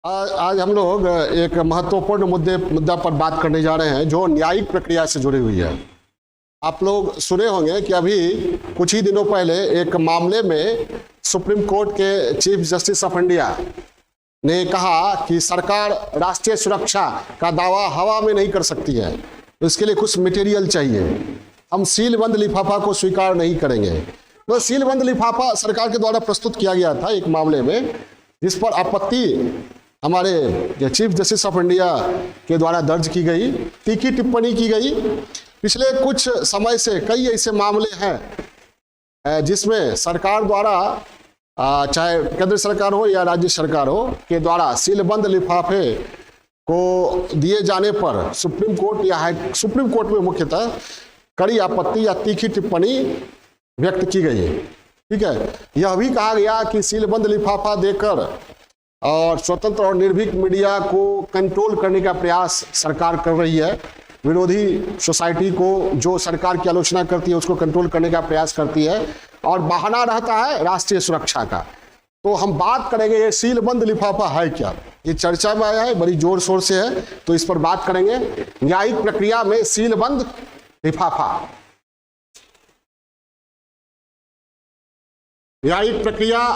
आज हम लोग एक महत्वपूर्ण मुद्दा पर बात करने जा रहे हैं जो न्यायिक प्रक्रिया से जुड़ी हुई है। आप लोग सुने होंगे कि अभी कुछ ही दिनों पहले एक मामले में सुप्रीम कोर्ट के चीफ जस्टिस ऑफ इंडिया ने कहा कि सरकार राष्ट्रीय सुरक्षा का दावा हवा में नहीं कर सकती है, तो इसके लिए कुछ मटेरियल चाहिए। हम सीलबंद लिफाफा को स्वीकार नहीं करेंगे। तो सीलबंद लिफाफा सरकार के द्वारा प्रस्तुत किया गया था एक मामले में, जिस पर आपत्ति हमारे चीफ जस्टिस ऑफ इंडिया के द्वारा दर्ज की गई, तीखी टिप्पणी की गई। पिछले कुछ समय से कई ऐसे मामले हैं जिसमें सरकार द्वारा चाहे केंद्र सरकार हो या राज्य सरकार हो के द्वारा सीलबंद लिफाफे को दिए जाने पर सुप्रीम कोर्ट में मुख्यतः कड़ी आपत्ति या तीखी टिप्पणी व्यक्त की गई है। ठीक है, यह भी कहा गया कि सीलबंद लिफाफा देकर और स्वतंत्र और निर्भीक मीडिया को कंट्रोल करने का प्रयास सरकार कर रही है। विरोधी सोसाइटी को जो सरकार की आलोचना करती है उसको कंट्रोल करने का प्रयास करती है और बहाना रहता है राष्ट्रीय सुरक्षा का। तो हम बात करेंगे ये सीलबंद लिफाफा है क्या, ये चर्चा में आया है, बड़ी जोर शोर से है, तो इस पर बात करेंगे। न्यायिक प्रक्रिया में सीलबंद लिफाफा, न्यायिक प्रक्रिया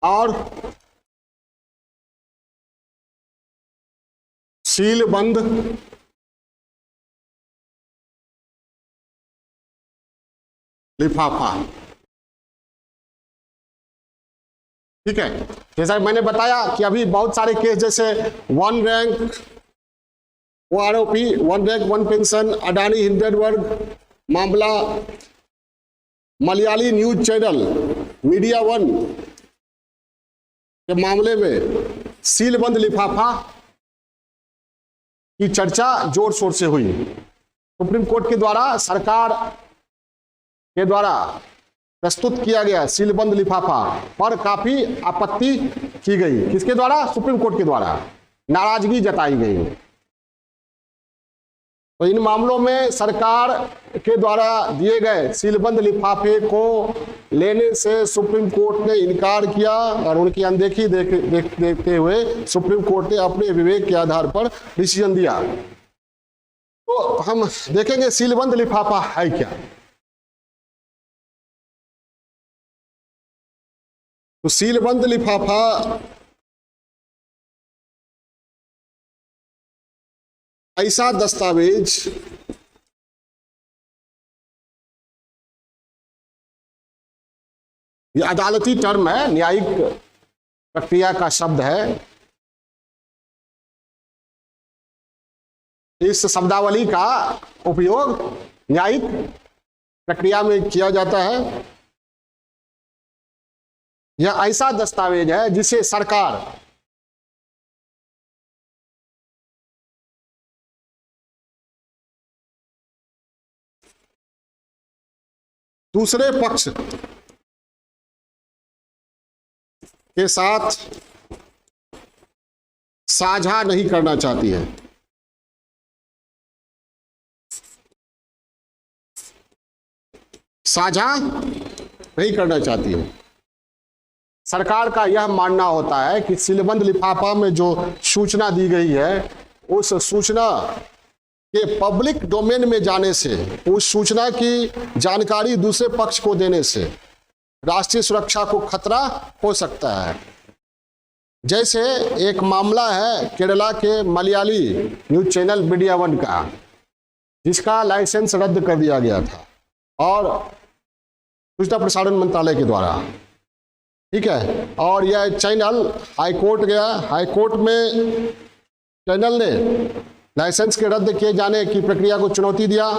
और सीलबंद लिफाफा। ठीक है, जैसा मैंने बताया कि अभी बहुत सारे केस जैसे one rank OROP, one rank one pension, Adani Hindenburg मामला, Malayali news channel media one के मामले में सीलबंद लिफाफा की चर्चा जोर शोर से हुई। सुप्रीम कोर्ट के द्वारा सरकार के द्वारा प्रस्तुत किया गया सीलबंद लिफाफा पर काफी आपत्ति की गई। किसके द्वारा? सुप्रीम कोर्ट के द्वारा नाराजगी जताई गई। तो इन मामलों में सरकार के द्वारा दिए गए सीलबंद लिफाफे को लेने से सुप्रीम कोर्ट ने इनकार किया और उनकी अनदेखी देखते हुए सुप्रीम कोर्ट ने अपने विवेक के आधार पर डिसीजन दिया। तो हम देखेंगे सीलबंद लिफाफा है क्या। तो सीलबंद लिफाफा ऐसा दस्तावेज ये अदालती टर्म है, न्यायिक प्रक्रिया का शब्द है। इस शब्दावली का उपयोग न्यायिक प्रक्रिया में किया जाता है। यह ऐसा दस्तावेज है जिसे सरकार दूसरे पक्ष के साथ साझा नहीं करना चाहती है। साझा नहीं करना चाहती है। सरकार का यह मानना होता है कि सीलबंद लिफाफा में जो सूचना दी गई है उस सूचना के पब्लिक डोमेन में जाने से, उस सूचना की जानकारी दूसरे पक्ष को देने से राष्ट्रीय सुरक्षा को खतरा हो सकता है। जैसे एक मामला है केरला के Malayali news channel media one का, जिसका लाइसेंस रद्द कर दिया गया था और सूचना प्रसारण मंत्रालय के द्वारा। ठीक है, और यह चैनल हाईकोर्ट गया। हाईकोर्ट में चैनल ने लाइसेंस के रद्द किए जाने की प्रक्रिया को चुनौती दिया।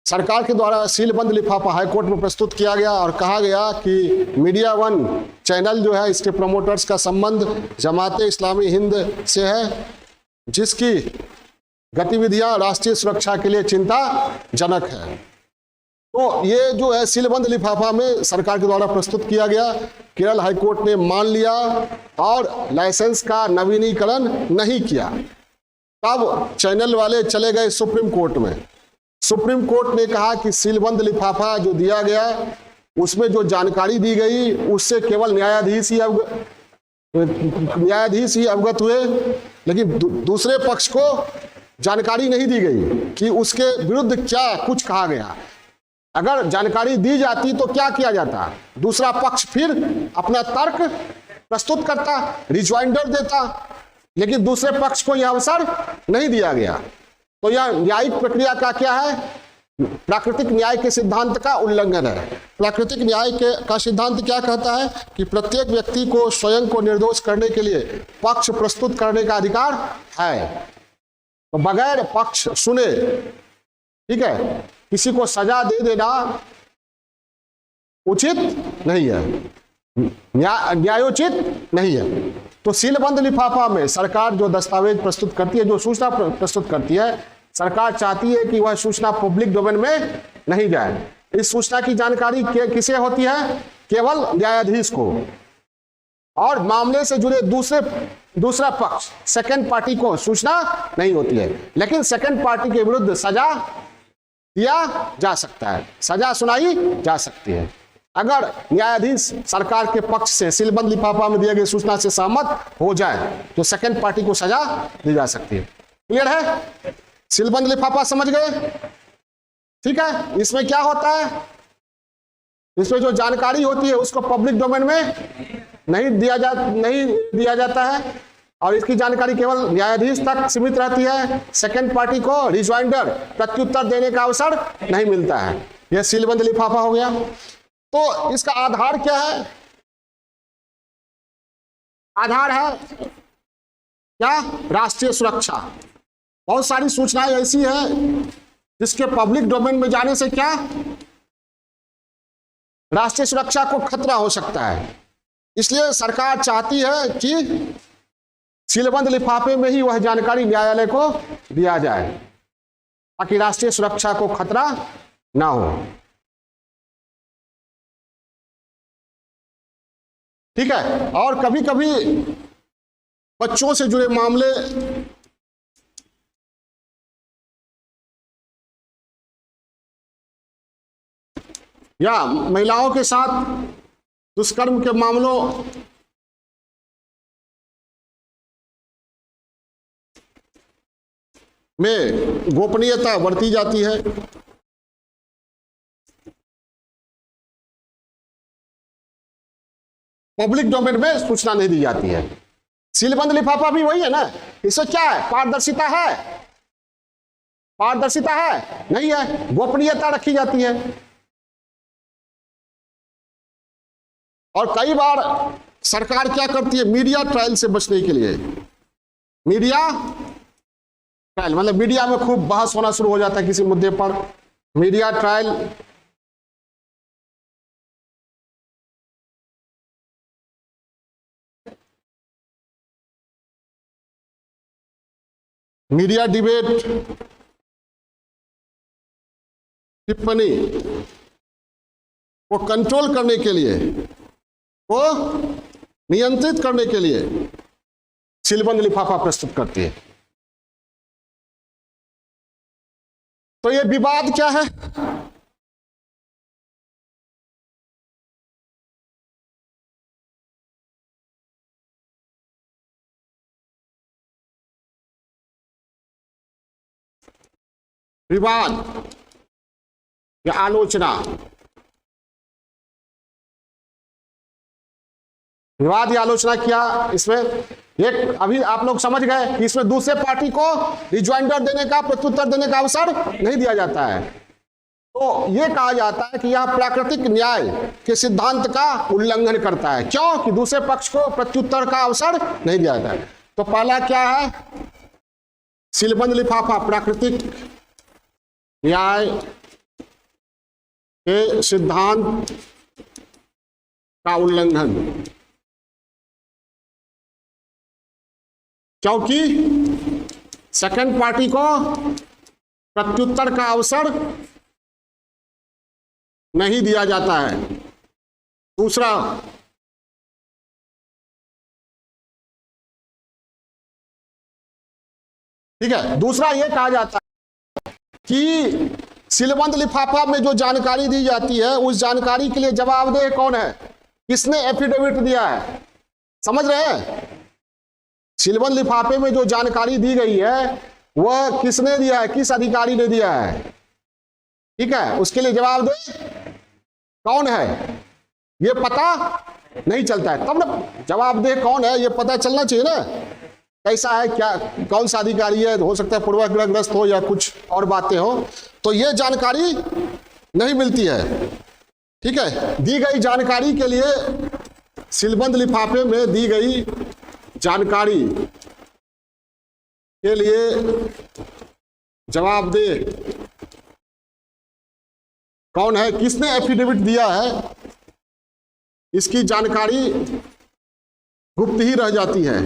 सरकार के द्वारा सीलबंद लिफाफा हाईकोर्ट में प्रस्तुत किया गया और कहा गया कि मीडिया वन चैनल जो है इसके प्रमोटर्स का संबंध जमाते इस्लामी हिंद से है, जिसकी गतिविधियां राष्ट्रीय सुरक्षा के लिए चिंताजनक है। तो ये जो है सीलबंद लिफाफा में सरकार के द्वारा प्रस्तुत किया गया, केरल हाईकोर्ट ने मान लिया और लाइसेंस का नवीनीकरण नहीं किया। तब चैनल वाले चले गए सुप्रीम कोर्ट में। सुप्रीम कोर्ट ने कहा कि सीलबंद लिफाफा जो दिया गया उसमें जो जानकारी दी गई उससे केवल न्यायाधीश ही न्यायाधीश ही अवगत हुए, लेकिन दूसरे पक्ष को जानकारी नहीं दी गई कि उसके विरुद्ध क्या कुछ कहा गया। अगर जानकारी दी जाती तो क्या किया जाता, दूसरा पक्ष फिर अपना तर्क प्रस्तुत करता, रिजॉइंडर देता, लेकिन दूसरे पक्ष को यह अवसर नहीं दिया गया। तो यह न्यायिक प्रक्रिया का क्या है, प्राकृतिक न्याय के सिद्धांत का उल्लंघन है। प्राकृतिक न्याय का सिद्धांत क्या कहता है कि प्रत्येक व्यक्ति को स्वयं को निर्दोष करने के लिए पक्ष प्रस्तुत करने का अधिकार है, तो बगैर पक्ष सुने, ठीक है, किसी को सजा दे देना उचित नहीं है, न्यायोचित नहीं है। तो सीलबंद लिफाफा में सरकार जो दस्तावेज प्रस्तुत करती है, जो सूचना प्रस्तुत करती है, सरकार चाहती है कि वह सूचना पब्लिक डोमेन में नहीं जाए। इस सूचना की जानकारी किसे होती है, केवल न्यायाधीश को, और मामले से जुड़े दूसरा पक्ष सेकंड पार्टी को सूचना नहीं होती है। लेकिन सेकंड पार्टी के विरुद्ध सजा दिया जा सकता है, सजा सुनाई जा सकती है। अगर न्यायाधीश सरकार के पक्ष से सीलबंद लिफाफा में दिए गए सूचना से सहमत हो जाए तो सेकंड पार्टी को सजा दी जा सकती है। क्लियर है? सीलबंद लिफाफा समझ गए? ठीक है। इसमें क्या होता है, इसमें जो जानकारी होती है उसको पब्लिक डोमेन में नहीं दिया जाता है, और इसकी जानकारी केवल न्यायाधीश तक सीमित रहती है। सेकंड पार्टी को रिजॉइंडर प्रत्युत्तर देने का अवसर नहीं मिलता है। यह सीलबंद लिफाफा हो गया। तो इसका आधार क्या है? आधार है क्या? राष्ट्रीय सुरक्षा। बहुत सारी सूचनाएं ऐसी हैं जिसके पब्लिक डोमेन में जाने से क्या राष्ट्रीय सुरक्षा को खतरा हो सकता है। इसलिए सरकार चाहती है कि सीलबंद लिफाफे में ही वह जानकारी न्यायालय को दिया जाए ताकि राष्ट्रीय सुरक्षा को खतरा ना हो। ठीक है। और कभी कभी बच्चों से जुड़े मामले या महिलाओं के साथ दुष्कर्म के मामलों में गोपनीयता बरती जाती है। पब्लिक डोमेन में सूचना नहीं दी जाती है। सीलबंद लिफाफा भी वही है ना, इससे क्या है, पारदर्शिता है? पारदर्शिता है? नहीं है, गोपनीयता रखी जाती है। और कई बार सरकार क्या करती है, मीडिया ट्रायल से बचने के लिए, मीडिया ट्रायल मतलब मीडिया में खूब बहस होना शुरू हो जाता है किसी मुद्दे पर, मीडिया ट्रायल मीडिया डिबेट, टिप्पणी को कंट्रोल करने के लिए, को नियंत्रित करने के लिए सीलबंद लिफाफा प्रस्तुत करती है। तो ये विवाद क्या है? विवाद या आलोचना। विवाद या आलोचना किया, इसमें एक अभी आप लोग समझ गए कि इसमें दूसरे पार्टी को रिजॉइंडर देने का, प्रत्युत्तर देने का अवसर नहीं दिया जाता है। तो यह कहा जाता है कि यह प्राकृतिक न्याय के सिद्धांत का उल्लंघन करता है। क्यों? कि दूसरे पक्ष को प्रत्युत्तर का अवसर नहीं दिया जाता है। तो पहला क्या है, सीलबंद लिफाफा प्राकृतिक न्याय के सिद्धांत का उल्लंघन, क्योंकि सेकंड पार्टी को प्रत्युत्तर का अवसर नहीं दिया जाता है। दूसरा, ठीक है, दूसरा यह कहा जाता है कि सीलबंद लिफाफा में जो जानकारी दी जाती है उस जानकारी के लिए जवाबदेह कौन है, किसने एफिडेविट दिया है, समझ रहे हैं? सीलबंद लिफाफे में जो जानकारी दी गई है वह किसने दिया है, किस अधिकारी ने दिया है? ठीक है, उसके लिए जवाब दे कौन है, ये पता नहीं चलता है। तब ना जवाब दे कौन है, ये पता चलना चाहिए ना, कैसा है, क्या, कौन सा अधिकारी है, हो सकता है पूर्वाग्रहग्रस्त हो या कुछ और बातें हो, तो ये जानकारी नहीं मिलती है। ठीक है, दी गई जानकारी के लिए, सीलबंद लिफाफे में दी गई जानकारी के लिए जवाब दे कौन है, किसने एफिडेविट दिया है, इसकी जानकारी गुप्त ही रह जाती है।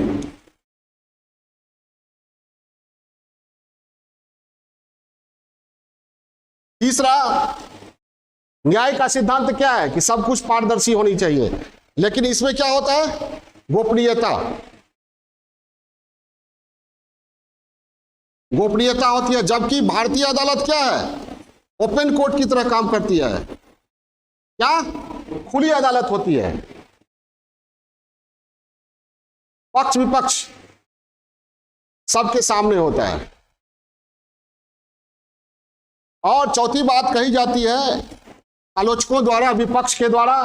तीसरा, न्याय का सिद्धांत क्या है कि सब कुछ पारदर्शी होनी चाहिए, लेकिन इसमें क्या होता है, गोपनीयता, गोपनीयता होती है। जबकि भारतीय अदालत क्या है, ओपन कोर्ट की तरह काम करती है, क्या, खुली अदालत होती है, पक्ष विपक्ष सबके सामने होता है। और चौथी बात कही जाती है आलोचकों द्वारा, विपक्ष के द्वारा,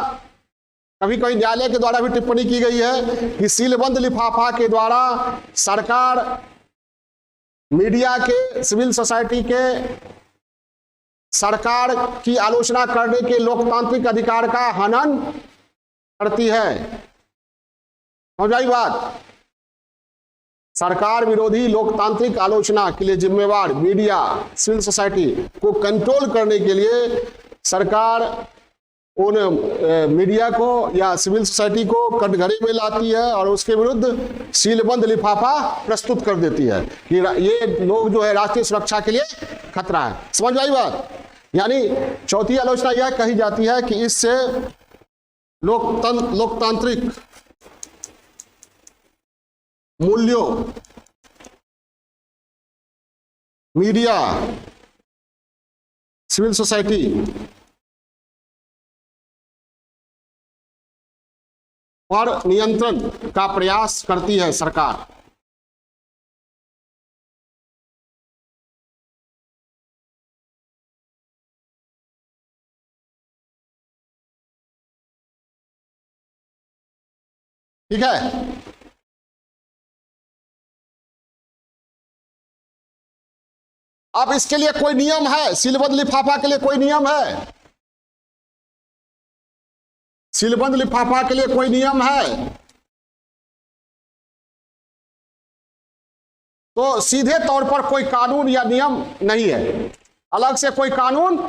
कभी कभी न्यायालय के द्वारा भी टिप्पणी की गई है कि सीलबंद लिफाफा के द्वारा सरकार मीडिया के, सिविल सोसाइटी के, सरकार की आलोचना करने के लोकतांत्रिक अधिकार का हनन करती है। समझ आई बात? सरकार विरोधी लोकतांत्रिक आलोचना के लिए जिम्मेवार मीडिया, सिविल सोसाइटी को कंट्रोल करने के लिए सरकार उन मीडिया को या सिविल सोसाइटी को कटघरे में लाती है और उसके विरुद्ध सीलबंद लिफाफा प्रस्तुत कर देती है कि ये लोग जो है राष्ट्रीय सुरक्षा के लिए खतरा है। समझ आई बात? यानी चौथी आलोचना यह कही जाती है कि इससे लोकतांत्रिक मूल्यों, मीडिया, सिविल सोसाइटी पर नियंत्रण का प्रयास करती है सरकार। ठीक है, अब इसके लिए कोई नियम है, सीलबंद लिफाफा के लिए कोई नियम है, सीलबंद लिफाफा के लिए कोई नियम है? तो सीधे तौर पर कोई कानून या नियम नहीं है, अलग से कोई कानून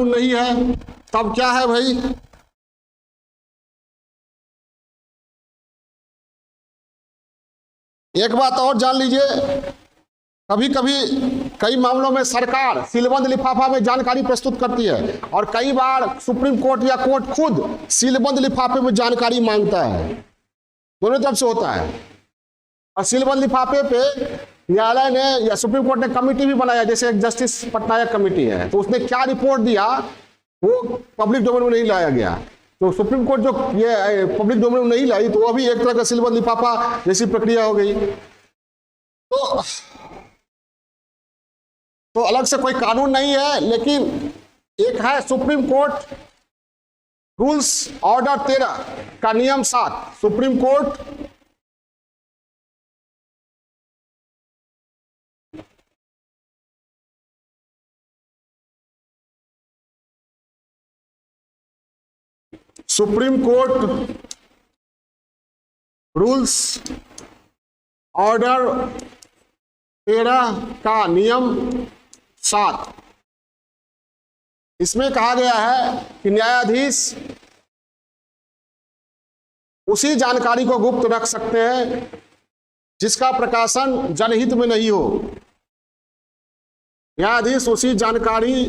नहीं है। तब क्या है भाई, एक बात और जान लीजिए, कभी कभी कई मामलों में सरकार सीलबंद लिफाफा में जानकारी प्रस्तुत करती है और कई बार सुप्रीम कोर्ट या कोर्ट खुद सीलबंद लिफाफे में जानकारी मांगता है, दोनों तरफ से होता है। और सीलबंद लिफाफे पे न्यायालय ने या सुप्रीम कोर्ट ने कमेटी भी बनाया, जैसे एक जस्टिस पटनायक कमेटी है, तो उसने क्या रिपोर्ट दिया वो पब्लिक डोमेन में नहीं लाया गया। तो सुप्रीम कोर्ट जो ये पब्लिक डोमेन में नहीं लाई तो वो भी एक तरह का सीलबंद लिफाफा जैसी प्रक्रिया हो गई। तो अलग से कोई कानून नहीं है, लेकिन एक है सुप्रीम कोर्ट रूल्स ऑर्डर 13 का नियम 7। सुप्रीम कोर्ट रूल्स ऑर्डर 13 का नियम 7, इसमें कहा गया है कि न्यायाधीश उसी जानकारी को गुप्त रख सकते हैं जिसका प्रकाशन जनहित में नहीं हो। न्यायाधीश उसी जानकारी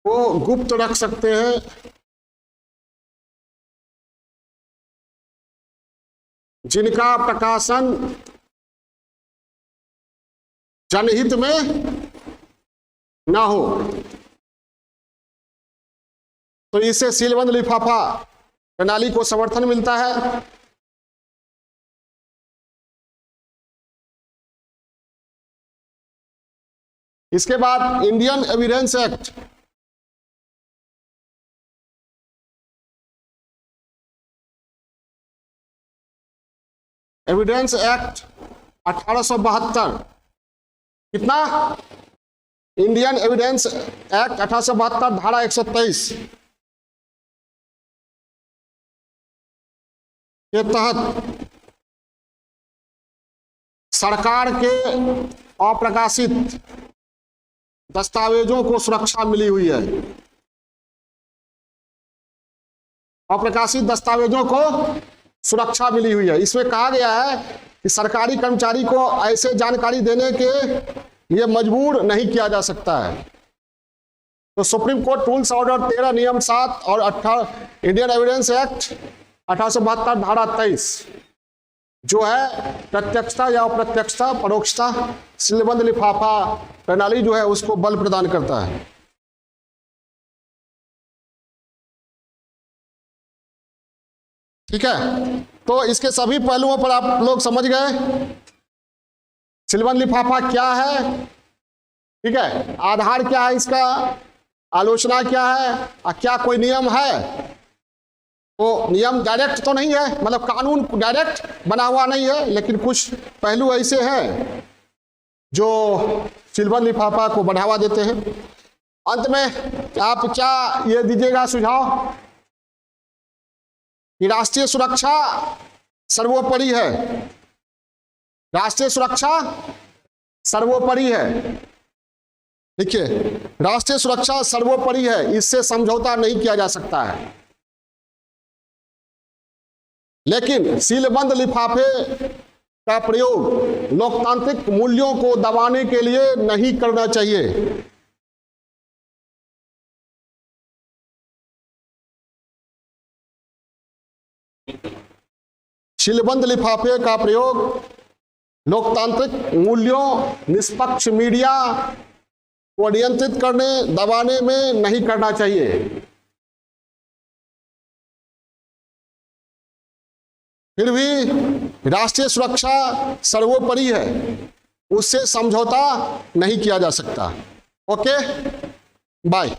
को गुप्त रख सकते हैं जिनका प्रकाशन जनहित में ना हो। तो इससे सीलबंद लिफाफा प्रणाली को समर्थन मिलता है। इसके बाद Indian evidence act, evidence act 1872, कितना? इंडियन एविडेंस एक्ट 1872 धारा 123 के तहत सरकार के अप्रकाशित दस्तावेजों को सुरक्षा मिली हुई है। अप्रकाशित दस्तावेजों को सुरक्षा मिली हुई है। इसमें कहा गया है कि सरकारी कर्मचारी को ऐसे जानकारी देने के लिए मजबूर नहीं किया जा सकता है। तो सुप्रीम कोर्ट रूल्स ऑर्डर 13 नियम 7 और 18 इंडियन एविडेंस एक्ट 1872 धारा 23 जो है प्रत्यक्षता या अप्रत्यक्षता, परोक्षता सीलबंद लिफाफा प्रणाली जो है उसको बल प्रदान करता है। ठीक है, तो इसके सभी पहलुओं पर आप लोग समझ गए। सीलबंद लिफाफा क्या है, ठीक है, आधार क्या है इसका, आलोचना क्या है, और क्या कोई नियम है। तो नियम डायरेक्ट तो नहीं है, मतलब कानून डायरेक्ट बना हुआ नहीं है, लेकिन कुछ पहलू ऐसे हैं जो सीलबंद लिफाफा को बढ़ावा देते हैं। अंत में आप क्या ये दीजिएगा सुझाव कि राष्ट्रीय सुरक्षा सर्वोपरि है, राष्ट्रीय सुरक्षा सर्वोपरि है। देखिए, राष्ट्रीय सुरक्षा सर्वोपरि है, इससे समझौता नहीं किया जा सकता है। लेकिन सीलबंद लिफाफे का प्रयोग लोकतांत्रिक मूल्यों को दबाने के लिए नहीं करना चाहिए। सीलबंद लिफाफे का प्रयोग लोकतांत्रिक मूल्यों, निष्पक्ष मीडिया को नियंत्रित करने, दबाने में नहीं करना चाहिए। फिर भी राष्ट्रीय सुरक्षा सर्वोपरि है, उससे समझौता नहीं किया जा सकता। Okay, bye.